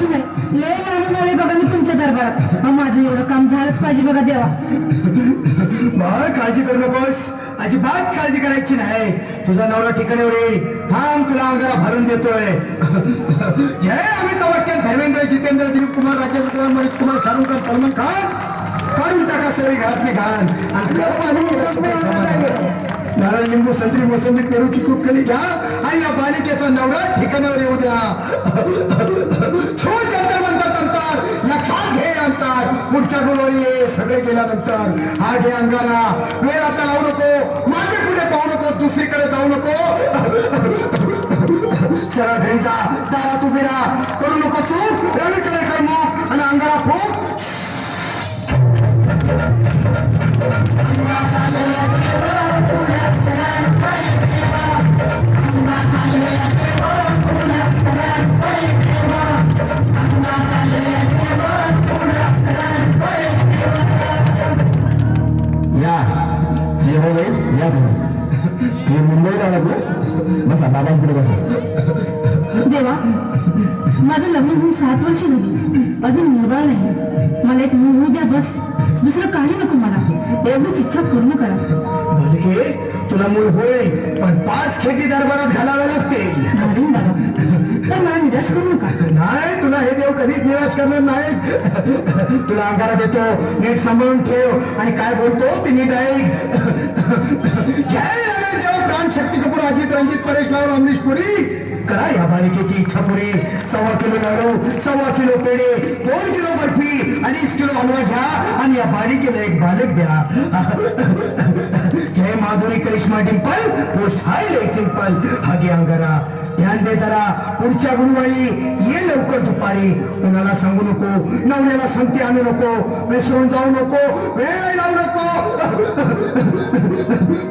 अशी नाही, लय लांबून आले बघा मी तुमच्या दरबारात. माझं एवढं काम झालंच पाहिजे बघा देवा. बाळ काळजी करू नकोस, अजिबात काळजी करायची नाही. तुझा नवरा ठिकाणीवर येईल. थांब, तुला अंगारा भरून देतोय. जय अमिताभ बच्चन, धर्मेंद्र, जितेंद्र, दिलीप कुमार, राजेश कुमार, महेश कुमार, शाहरुख खान, सलमान खान, काढून टाका सगळी घरातली घाण आणि नारळ, लिंबू, संत्री, मोसंबी, पेरू, चिकू, कली घ्या आणि या बालिकेचा नवरा ठिकाणावर येऊ द्या. छोट अंतर मंतर तंतर, लक्षात घे अंतर. पुढच्या गुरुवारी सगळे गेल्यानंतर हा घे अंगारा. वेळ आता लावू नको, मागे पुढे पाहू नको, दुसरीकडे जाऊ नको. सरळ घरी जा, दारात उभी राहा, करू नको चूक. रवीकडे कर मग आणि अंगारा फूक. या तुम्ही मुंबईला आलात ना? बसा, बाबांकडे बसा. देवा, माझं लग्न होऊन 7 वर्ष झाली, अजून मुलबाळ नाही. मला एक मूल होऊ द्या बस, दुसरं काही नको मला. एवढीच इच्छा पूर्ण करा. भलके, तुला मूल होईल, पण 5 खेटी दरबारात घालाव्या लागतील. तर मला निराश करू नका. नाही, तुला हे देव कधीच निराश करणार नाहीत. तुला अंगारा देतो, नीट सांभाळून ठेव आणि काय बोलतो ते नीट ऐक. जय देव, प्राण, शक्ती कपूर, अजित, रंजित, परेश लावून, अमरीश पुरी, करा या बालिकेची इच्छा पुरी. 1.25 किलो लाडू, 1.25 किलो पेढे, 2 किलो बर्फी, 2.5 किलो हलवा घ्या आणि या बालिकेला एक बालक द्या. जय माधुरी, करिश्मा, डिंपल, पोस्ट हाय लय सिंपल. हा घे अंगारा. ध्यान दे जरा, पुढच्या गुरुवारी ये लवकर दुपारी. कुणाला सांगू नको, नवऱ्याला संगती आणू नको, विसरून जाऊ नको, वेळ लावू नको.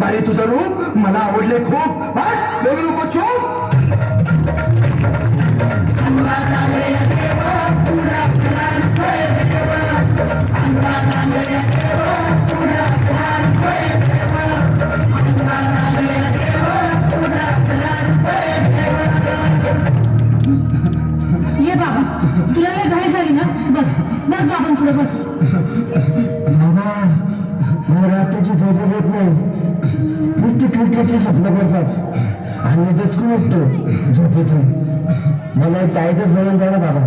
बारी, तुझं रूप मला आवडले खूप. बस, बोलू नको, चूप. ये बाबा, तुला लय घाई झाली ना? बस बस बाबांपुढे बस. बाबा, मला रात्रीची झोपच येत नाही. नुसती क्रिकेटची स्वप्न पडतात आणि मी दचकून उठतो झोपेतून. मला एक ताईतच बनवून द्या ना बाबा.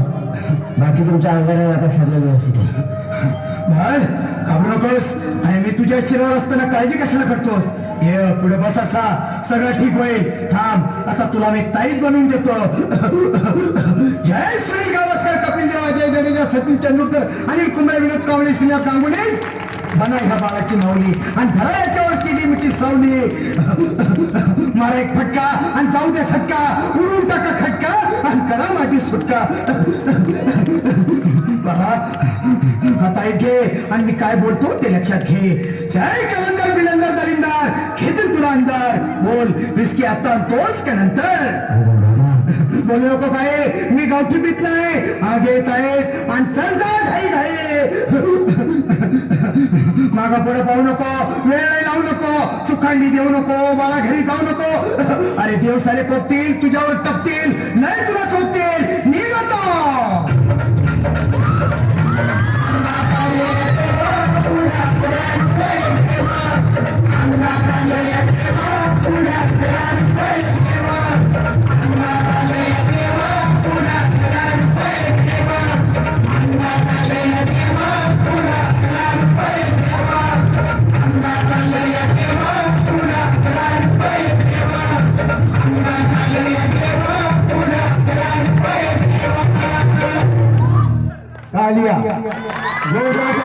बाकी तुमच्या अंगारात आता सगळं व्यवस्थित आहे. घाबरू नकोस, आणि मी तुझ्या शिरावर असताना काळजी कशाला करतोस? ये पुढे बस, असा सगळं ठीक होईल. थांब, आता तुला मी ताईत बनवून देतो. जय सुनील गावस्कर, कपिल देव, अजय जडेजा, सचिन तेंडुलकर, अनिल कुंबळे, विनोद कांबळे, सिन्हा, गांगुली, बना ह्या बाळाची माऊली आणि धरा याच्यावर टीव्हीची सावली. मारा एक फटका आणि जाऊ दे सटका, उडून टाका खटका आणि करा माझी सुटका. आता घे आणि मी काय बोलतो ते लक्षात घे. जय कलंदर, बिलंदर, दलिंदर, घेतील तुला अंदर. बोल, विस्की आता आणतोस का नंतर? बोलू नको काय, मी गावठी पीत नाही. आगे येत आहेत आणि चल जा घाई घाई. मागा पुढे पाहू नको, वेळ लावू नको, चुखांडी देऊ नको, मला घरी जाऊ नको. अरे देव सारे कोपतील, तुझ्यावर टपतील, नाही तुला चोपतील.